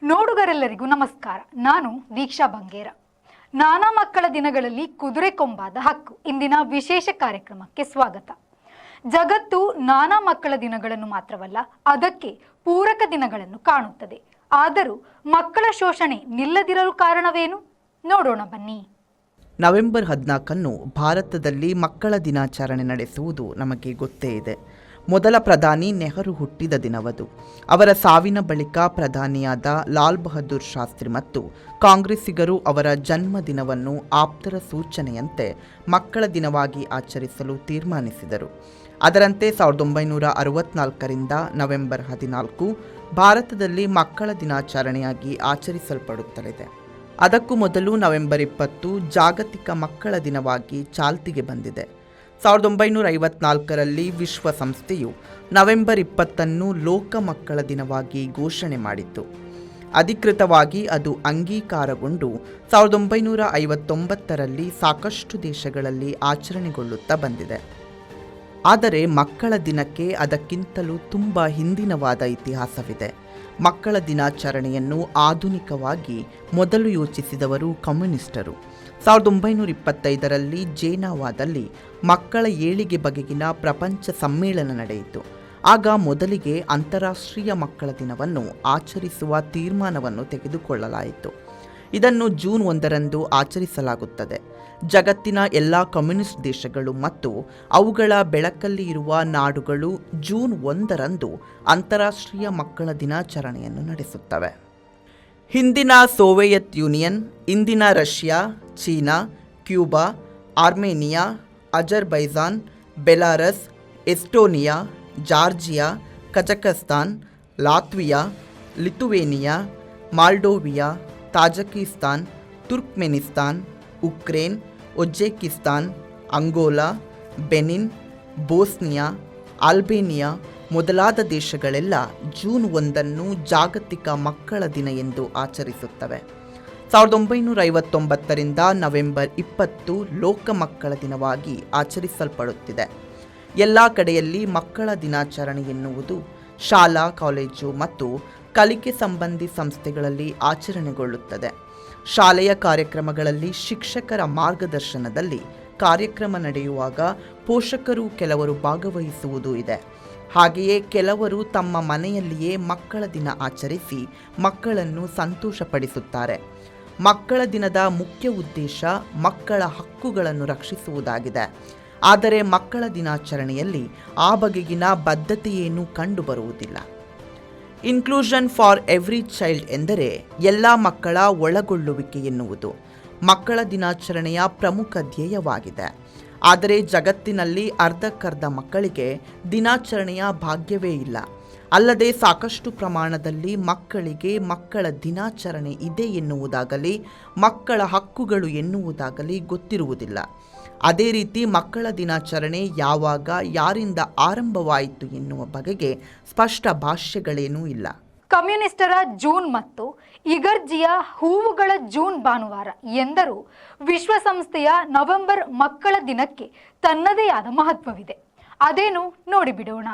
ನೋಡುಗರೆಲ್ಲರಿಗೂ ನಮಸ್ಕಾರ. ನಾನು ದೀಕ್ಷಾ ಬಂಗೇರ. ನಾನಾ ಮಕ್ಕಳ ದಿನಗಳಲ್ಲಿ ಕುದುರೆ ಕೊಂಬಾದ ಹಕ್ಕು ಇಂದಿನ ವಿಶೇಷ ಕಾರ್ಯಕ್ರಮಕ್ಕೆ ಸ್ವಾಗತ. ಜಗತ್ತು ನಾನಾ ಮಕ್ಕಳ ದಿನಗಳನ್ನು ಮಾತ್ರವಲ್ಲ, ಅದಕ್ಕೆ ಪೂರಕ ದಿನಗಳನ್ನು ಕಾಣುತ್ತದೆ. ಆದರೂ ಮಕ್ಕಳ ಶೋಷಣೆ ನಿಲ್ಲದಿರಲು ಕಾರಣವೇನು? ನೋಡೋಣ ಬನ್ನಿ. ನವೆಂಬರ್ 14 ಭಾರತದಲ್ಲಿ ಮಕ್ಕಳ ದಿನಾಚರಣೆ ನಡೆಸುವುದು ನಮಗೆ ಗೊತ್ತೇ ಇದೆ. ಮೊದಲ ಪ್ರಧಾನಿ ನೆಹರು ಹುಟ್ಟಿದ ದಿನವದು. ಅವರ ಸಾವಿನ ಬಳಿಕ ಪ್ರಧಾನಿಯಾದ ಲಾಲ್ ಬಹದ್ದೂರ್ ಶಾಸ್ತ್ರಿ ಮತ್ತು ಕಾಂಗ್ರೆಸ್ಸಿಗರು ಅವರ ಜನ್ಮದಿನವನ್ನು ಆಪ್ತರ ಸೂಚನೆಯಂತೆ ಮಕ್ಕಳ ದಿನವಾಗಿ ಆಚರಿಸಲು ತೀರ್ಮಾನಿಸಿದರು. ಅದರಂತೆ 1964ರಿಂದ ನವೆಂಬರ್ 14 ಭಾರತದಲ್ಲಿ ಮಕ್ಕಳ ದಿನಾಚರಣೆಯಾಗಿ ಆಚರಿಸಲ್ಪಡುತ್ತಲಿದೆ. ಅದಕ್ಕೂ ಮೊದಲು ನವೆಂಬರ್ 20 ಜಾಗತಿಕ ಮಕ್ಕಳ ದಿನವಾಗಿ ಚಾಲ್ತಿಗೆ ಬಂದಿದೆ. 1954ರಲ್ಲಿ ವಿಶ್ವಸಂಸ್ಥೆಯು ನವೆಂಬರ್ 20 ಲೋಕ ಮಕ್ಕಳ ದಿನವಾಗಿ ಘೋಷಣೆ ಮಾಡಿತ್ತು. ಅಧಿಕೃತವಾಗಿ ಅದು ಅಂಗೀಕಾರಗೊಂಡು 1959ರಲ್ಲಿ ಸಾಕಷ್ಟು ದೇಶಗಳಲ್ಲಿ ಆಚರಣೆಗೊಳ್ಳುತ್ತಾ ಬಂದಿದೆ. ಆದರೆ ಮಕ್ಕಳ ದಿನಕ್ಕೆ ಅದಕ್ಕಿಂತಲೂ ತುಂಬ ಹಿಂದಿನವಾದ ಇತಿಹಾಸವಿದೆ. ಮಕ್ಕಳ ದಿನಾಚರಣೆಯನ್ನು ಆಧುನಿಕವಾಗಿ ಮೊದಲು ಯೋಚಿಸಿದವರು ಕಮ್ಯುನಿಸ್ಟರು. 1925ರಲ್ಲಿ ಜೇನಾವಾದಲ್ಲಿ ಮಕ್ಕಳ ಏಳಿಗೆ ಬಗೆಗಿನ ಪ್ರಪಂಚ ಸಮ್ಮೇಳನ ನಡೆಯಿತು. ಆಗ ಮೊದಲಿಗೆ ಅಂತಾರಾಷ್ಟ್ರೀಯ ಮಕ್ಕಳ ದಿನವನ್ನು ಆಚರಿಸುವ ತೀರ್ಮಾನವನ್ನು ತೆಗೆದುಕೊಳ್ಳಲಾಯಿತು. ಇದನ್ನು ಜೂನ್ 1ರಂದು ಆಚರಿಸಲಾಗುತ್ತದೆ. ಜಗತ್ತಿನ ಎಲ್ಲ ಕಮ್ಯುನಿಸ್ಟ್ ದೇಶಗಳು ಮತ್ತು ಅವುಗಳ ಬೆಳಕಲ್ಲಿ ಇರುವ ನಾಡುಗಳು ಜೂನ್ 1ರಂದು ಅಂತಾರಾಷ್ಟ್ರೀಯ ಮಕ್ಕಳ ದಿನಾಚರಣೆಯನ್ನು ನಡೆಸುತ್ತವೆ. ಹಿಂದಿನ ಸೋವಿಯತ್ ಯೂನಿಯನ್, ಇಂದಿನ Russia, China, Cuba, Armenia, Azerbaijan, Belarus, Estonia, Georgia, Kazakhstan, Latvia, Lithuania, Moldavia, Tajikistan, Turkmenistan, Ukraine, Uzbekistan, Angola, Benin, Bosnia, Albania ಮೊದಲಾದ ದೇಶಗಳೆಲ್ಲ ಜೂನ್ 1 ಜಾಗತಿಕ ಮಕ್ಕಳ ದಿನ ಎಂದು ಆಚರಿಸುತ್ತವೆ. 1959ರಿಂದ ನವೆಂಬರ್ 20 ಲೋಕ ಮಕ್ಕಳ ದಿನವಾಗಿ ಆಚರಿಸಲ್ಪಡುತ್ತಿದೆ. ಎಲ್ಲ ಕಡೆಯಲ್ಲಿ ಮಕ್ಕಳ ದಿನಾಚರಣೆ ಎನ್ನುವುದು ಶಾಲಾ, ಕಾಲೇಜು ಮತ್ತು ಕಲಿಕೆ ಸಂಬಂಧಿ ಸಂಸ್ಥೆಗಳಲ್ಲಿ ಆಚರಣೆಗೊಳ್ಳುತ್ತದೆ. ಶಾಲೆಯ ಕಾರ್ಯಕ್ರಮಗಳಲ್ಲಿ ಶಿಕ್ಷಕರ ಮಾರ್ಗದರ್ಶನದಲ್ಲಿ ಕಾರ್ಯಕ್ರಮ ನಡೆಯುವಾಗ ಪೋಷಕರು ಕೆಲವರು ಭಾಗವಹಿಸುವುದೂ ಇದೆ. ಹಾಗೆಯೇ ಕೆಲವರು ತಮ್ಮ ಮನೆಯಲ್ಲಿಯೇ ಮಕ್ಕಳ ದಿನ ಆಚರಿಸಿ ಮಕ್ಕಳನ್ನು ಸಂತೋಷಪಡಿಸುತ್ತಾರೆ. ಮಕ್ಕಳ ದಿನದ ಮುಖ್ಯ ಉದ್ದೇಶ ಮಕ್ಕಳ ಹಕ್ಕುಗಳನ್ನು ರಕ್ಷಿಸುವುದಾಗಿದೆ. ಆದರೆ ಮಕ್ಕಳ ದಿನಾಚರಣೆಯಲ್ಲಿ ಆ ಬಗೆಗಿನ ಬದ್ಧತೆಯೇನೂ ಕಂಡುಬರುವುದಿಲ್ಲ. ಇನ್ಕ್ಲೂಷನ್ ಫಾರ್ ಎವ್ರಿ ಚೈಲ್ಡ್ ಎಂದರೆ ಎಲ್ಲ ಮಕ್ಕಳ ಒಳಗೊಳ್ಳುವಿಕೆ ಎನ್ನುವುದು ಮಕ್ಕಳ ದಿನಾಚರಣೆಯ ಪ್ರಮುಖ ಧ್ಯೇಯವಾಗಿದೆ. ಆದರೆ ಜಗತ್ತಿನಲ್ಲಿ ಅರ್ಧಕ್ಕರ್ಧ ಮಕ್ಕಳಿಗೆ ದಿನಾಚರಣೆಯ ಭಾಗ್ಯವೇ ಇಲ್ಲ. ಅಲ್ಲದೆ ಸಾಕಷ್ಟು ಪ್ರಮಾಣದಲ್ಲಿ ಮಕ್ಕಳಿಗೆ ಮಕ್ಕಳ ದಿನಾಚರಣೆ ಇದೆ ಎನ್ನುವುದಾಗಲಿ ಮಕ್ಕಳ ಹಕ್ಕುಗಳು ಎನ್ನುವುದಾಗಲಿ ಗೊತ್ತಿರುವುದಿಲ್ಲ. ಅದೇ ರೀತಿ ಮಕ್ಕಳ ದಿನಾಚರಣೆ ಯಾವಾಗ, ಯಾರಿಂದ ಆರಂಭವಾಯಿತು ಎನ್ನುವ ಬಗೆಗೆ ಸ್ಪಷ್ಟ ಭಾಷ್ಯಗಳೇನೂ ಇಲ್ಲ. ಕಮ್ಯುನಿಸ್ಟರ ಜೂನ್ ಮತ್ತು ಇಗರ್ಜಿಯ ಹೂವುಗಳ ಜೂನ್ ಭಾನುವಾರ ಎಂದರೂ ವಿಶ್ವಸಂಸ್ಥೆಯ ನವೆಂಬರ್ ಮಕ್ಕಳ ದಿನಕ್ಕೆ ತನ್ನದೇ ಆದ ಮಹತ್ವವಿದೆ. ಅದೇನು ನೋಡಿಬಿಡೋಣ.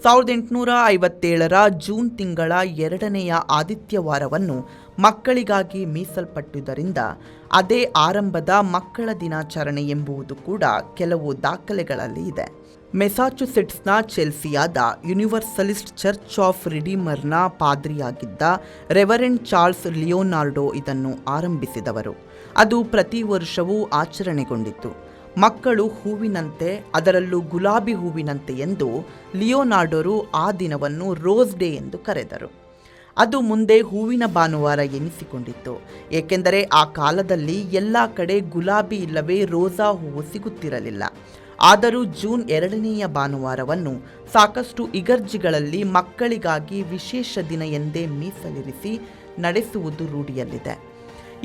1857ರ ಜೂನ್ ತಿಂಗಳ 2ನೆಯ ಆದಿತ್ಯವಾರವನ್ನು ಮಕ್ಕಳಿಗಾಗಿ ಮೀಸಲ್ಪಟ್ಟುದರಿಂದ ಅದೇ ಆರಂಭದ ಮಕ್ಕಳ ದಿನಾಚರಣೆ ಎಂಬುದು ಕೂಡ ಕೆಲವು ದಾಖಲೆಗಳಲ್ಲಿ ಇದೆ. ಮೆಸಾಚುಸೆಟ್ಸ್ನ ಚೆಲ್ಸಿಯಾದ ಯೂನಿವರ್ಸಲಿಸ್ಟ್ ಚರ್ಚ್ ಆಫ್ ರಿಡೀಮರ್ನ ಪಾದ್ರಿಯಾಗಿದ್ದ ರೆವರೆಂಡ್ ಚಾರ್ಲ್ಸ್ ಲಿಯೋನಾರ್ಡೋ ಇದನ್ನು ಆರಂಭಿಸಿದವರು. ಅದು ಪ್ರತಿ ವರ್ಷವೂ ಆಚರಣೆಗೊಂಡಿತು. ಮಕ್ಕಳು ಹೂವಿನಂತೆ, ಅದರಲ್ಲೂ ಗುಲಾಬಿ ಹೂವಿನಂತೆ ಎಂದು ಲಿಯೋನಾರ್ಡೋರು ಆ ದಿನವನ್ನು ರೋಸ್ ಡೇ ಎಂದು ಕರೆದರು. ಅದು ಮುಂದೆ ಹೂವಿನ ಭಾನುವಾರ ಎನಿಸಿಕೊಂಡಿತ್ತು. ಏಕೆಂದರೆ ಆ ಕಾಲದಲ್ಲಿ ಎಲ್ಲ ಕಡೆ ಗುಲಾಬಿ ಇಲ್ಲವೇ ರೋಸಾ ಹೂವು ಸಿಗುತ್ತಿರಲಿಲ್ಲ. ಆದರೂ ಜೂನ್ 2ನೆಯ ಭಾನುವಾರವನ್ನು ಸಾಕಷ್ಟು ಇಗರ್ಜಿಗಳಲ್ಲಿ ಮಕ್ಕಳಿಗಾಗಿ ವಿಶೇಷ ದಿನ ಎಂದೇ ಮೀಸಲಿರಿಸಿ ನಡೆಸುವುದು ರೂಢಿಯಲ್ಲಿದೆ.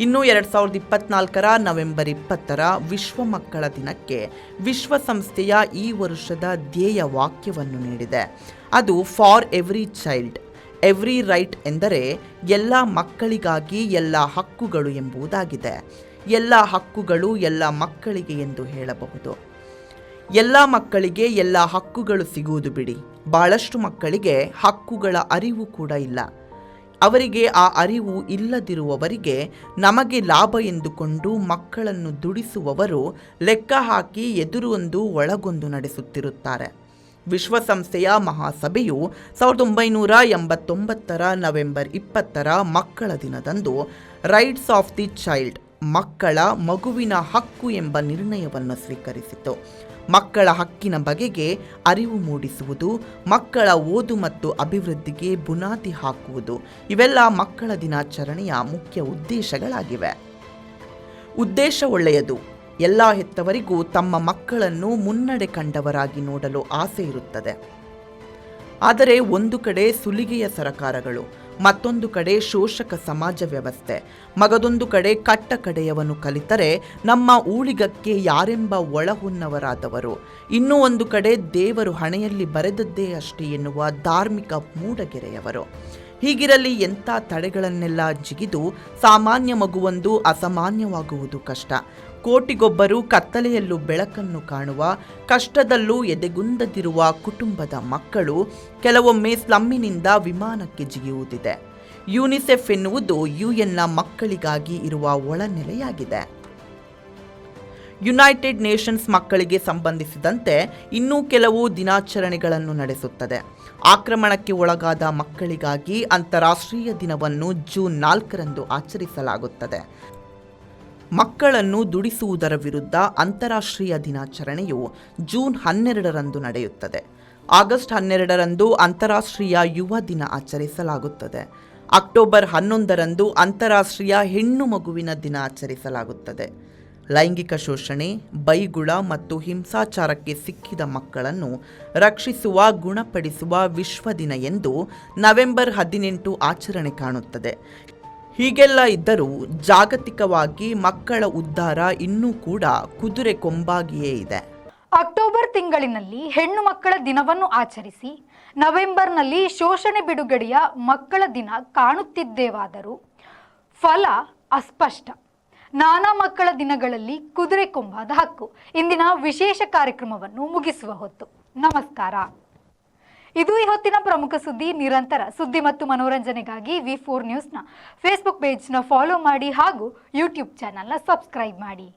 ಇನ್ನು 2024ರ ನವೆಂಬರ್ 20ರ ವಿಶ್ವ ಮಕ್ಕಳ ದಿನಕ್ಕೆ ವಿಶ್ವಸಂಸ್ಥೆಯ ಈ ವರ್ಷದ ಧ್ಯೇಯ ವಾಕ್ಯವನ್ನು ನೀಡಿದೆ. ಅದು for every child every right ಎಂದರೆ ಎಲ್ಲ ಮಕ್ಕಳಿಗಾಗಿ ಎಲ್ಲ ಹಕ್ಕುಗಳು ಎಂಬುದಾಗಿದೆ. ಎಲ್ಲ ಹಕ್ಕುಗಳು ಎಲ್ಲ ಮಕ್ಕಳಿಗೆ ಎಂದು ಹೇಳಬಹುದು. ಎಲ್ಲ ಮಕ್ಕಳಿಗೆ ಎಲ್ಲ ಹಕ್ಕುಗಳು ಸಿಗುವುದು ಬಿಡಿ, ಬಹಳಷ್ಟು ಮಕ್ಕಳಿಗೆ ಹಕ್ಕುಗಳ ಅರಿವು ಕೂಡ ಇಲ್ಲ. ಅವರಿಗೆ ಆ ಅರಿವು ಇಲ್ಲದಿರುವವರಿಗೆ ನಮಗೆ ಲಾಭ ಎಂದುಕೊಂಡು ಮಕ್ಕಳನ್ನು ದುಡಿಸುವವರು ಲೆಕ್ಕ ಹಾಕಿ ಎದುರೊಂದು ಒಳಗೊಂದು ನಡೆಸುತ್ತಿರುತ್ತಾರೆ. ವಿಶ್ವಸಂಸ್ಥೆಯ ಮಹಾಸಭೆಯು 1989 ನವೆಂಬರ್ 20 ಮಕ್ಕಳ ದಿನದಂದು ರೈಟ್ಸ್ ಆಫ್ ದಿ ಚೈಲ್ಡ್ ಮಗುವಿನ ಹಕ್ಕು ಎಂಬ ನಿರ್ಣಯವನ್ನು ಸ್ವೀಕರಿಸಿತು. ಮಕ್ಕಳ ಹಕ್ಕಿನ ಬಗೆಗೆ ಅರಿವು ಮೂಡಿಸುವುದು, ಮಕ್ಕಳ ಓದು ಮತ್ತು ಅಭಿವೃದ್ಧಿಗೆ ಬುನಾದಿ ಹಾಕುವುದು ಇವೆಲ್ಲ ಮಕ್ಕಳ ದಿನಾಚರಣೆಯ ಮುಖ್ಯ ಉದ್ದೇಶಗಳಾಗಿವೆ. ಉದ್ದೇಶ ಒಳ್ಳೆಯದು. ಎಲ್ಲ ಹೆತ್ತವರಿಗೂ ತಮ್ಮ ಮಕ್ಕಳನ್ನು ಮುನ್ನಡೆ ಕಂಡವರಾಗಿ ನೋಡಲು ಆಸೆ ಇರುತ್ತದೆ. ಆದರೆ ಒಂದು ಕಡೆ ಸುಲಿಗೆಯ ಸರಕಾರಗಳು, ಮತ್ತೊಂದು ಕಡೆ ಶೋಷಕ ಸಮಾಜ ವ್ಯವಸ್ಥೆ, ಮಗದೊಂದು ಕಡೆ ಕಟ್ಟ ಕಡೆಯವನು ಕಲಿತರೆ ನಮ್ಮ ಊಳಿಗಕ್ಕೆ ಯಾರೆಂಬ ಒಳಹೊನ್ನವರಾದವರು, ಇನ್ನೂ ಒಂದು ಕಡೆ ದೇವರು ಹಣೆಯಲ್ಲಿ ಬರೆದದ್ದೇ ಅಷ್ಟೇ ಎನ್ನುವ ಧಾರ್ಮಿಕ ಮೂಡಗೆರೆಯವರು. ಹೀಗಿರಲಿ ಎಂಥ ತಡೆಗಳನ್ನೆಲ್ಲ ಜಿಗಿದು ಸಾಮಾನ್ಯ ಮಗುವೊಂದು ಅಸಾಮಾನ್ಯವಾಗುವುದು ಕಷ್ಟ. ಕೋಟಿಗೊಬ್ಬರು ಕತ್ತಲೆಯಲ್ಲೂ ಬೆಳಕನ್ನು ಕಾಣುವ, ಕಷ್ಟದಲ್ಲೂ ಎದೆಗುಂದದಿರುವ ಕುಟುಂಬದ ಮಕ್ಕಳು ಕೆಲವೊಮ್ಮೆ ಸ್ಲಮ್ಮಿನಿಂದ ವಿಮಾನಕ್ಕೆ ಜಿಗಿಯುವುದಿದೆ. ಯುನಿಸೆಫ್ ಎನ್ನುವುದು ಯುಎನ್ನ ಮಕ್ಕಳಿಗಾಗಿ ಇರುವ ಒಳನೆಲೆಯಾಗಿದೆ. ಯುನೈಟೆಡ್ ನೇಷನ್ಸ್ ಮಕ್ಕಳಿಗೆ ಸಂಬಂಧಿಸಿದಂತೆ ಇನ್ನೂ ಕೆಲವು ದಿನಾಚರಣೆಗಳನ್ನು ನಡೆಸುತ್ತದೆ. ಆಕ್ರಮಣಕ್ಕೆ ಒಳಗಾದ ಮಕ್ಕಳಿಗಾಗಿ ಅಂತಾರಾಷ್ಟ್ರೀಯ ದಿನವನ್ನು ಜೂನ್ 4 ಆಚರಿಸಲಾಗುತ್ತದೆ. ಮಕ್ಕಳನ್ನು ದುಡಿಸುವುದರ ವಿರುದ್ಧ ಅಂತಾರಾಷ್ಟ್ರೀಯ ದಿನಾಚರಣೆಯು ಜೂನ್ 12 ನಡೆಯುತ್ತದೆ. ಆಗಸ್ಟ್ 12 ಅಂತಾರಾಷ್ಟ್ರೀಯ ಯುವ ದಿನ ಆಚರಿಸಲಾಗುತ್ತದೆ. ಅಕ್ಟೋಬರ್ 11 ಅಂತಾರಾಷ್ಟ್ರೀಯ ಹೆಣ್ಣು ಮಗುವಿನ ದಿನ ಆಚರಿಸಲಾಗುತ್ತದೆ. ಲೈಂಗಿಕ ಶೋಷಣೆ, ಬೈಗುಳ ಮತ್ತು ಹಿಂಸಾಚಾರಕ್ಕೆ ಸಿಕ್ಕಿದ ಮಕ್ಕಳನ್ನು ರಕ್ಷಿಸುವ, ಗುಣಪಡಿಸುವ ವಿಶ್ವ ದಿನ ಎಂದು ನವೆಂಬರ್ 18 ಆಚರಣೆ ಕಾಣುತ್ತದೆ. ಹೀಗೆಲ್ಲ ಇದ್ದರೂ ಜಾಗತಿಕವಾಗಿ ಮಕ್ಕಳ ಉದ್ಧಾರ ಇನ್ನೂ ಕೂಡ ಕುದುರೆ ಕೊಂಬಾಗಿಯೇ ಇದೆ. ಅಕ್ಟೋಬರ್ ತಿಂಗಳಿನಲ್ಲಿ ಹೆಣ್ಣು ಮಕ್ಕಳ ದಿನವನ್ನು ಆಚರಿಸಿ ನವೆಂಬರ್ನಲ್ಲಿ ಶೋಷಣೆ ಬಿಡುಗಡೆಯ ಮಕ್ಕಳ ದಿನ ಕಾಣುತ್ತಿದ್ದೇವಾದರೂ ಫಲ ಅಸ್ಪಷ್ಟ. ನಾನಾ ಮಕ್ಕಳ ದಿನಗಳಲ್ಲಿ ಕುದುರೆ ಕೊಂಬಾದ ಹಕ್ಕು ಇಂದಿನ ವಿಶೇಷ ಕಾರ್ಯಕ್ರಮವನ್ನು ಮುಗಿಸುವ ಹೊತ್ತು. ನಮಸ್ಕಾರ. ಇದು ಈ ಹೊತ್ತಿನ ಪ್ರಮುಖ ಸುದ್ದಿ. ನಿರಂತರ ಸುದ್ದಿ ಮತ್ತು ಮನೋರಂಜನೆಗಾಗಿ V4 ನ್ಯೂಸ್ನ ಫೇಸ್ಬುಕ್ ಪೇಜ್ನ ಫಾಲೋ ಮಾಡಿ ಹಾಗೂ ಯೂಟ್ಯೂಬ್ ಚಾನಲ್ನ ಸಬ್ಸ್ಕ್ರೈಬ್ ಮಾಡಿ.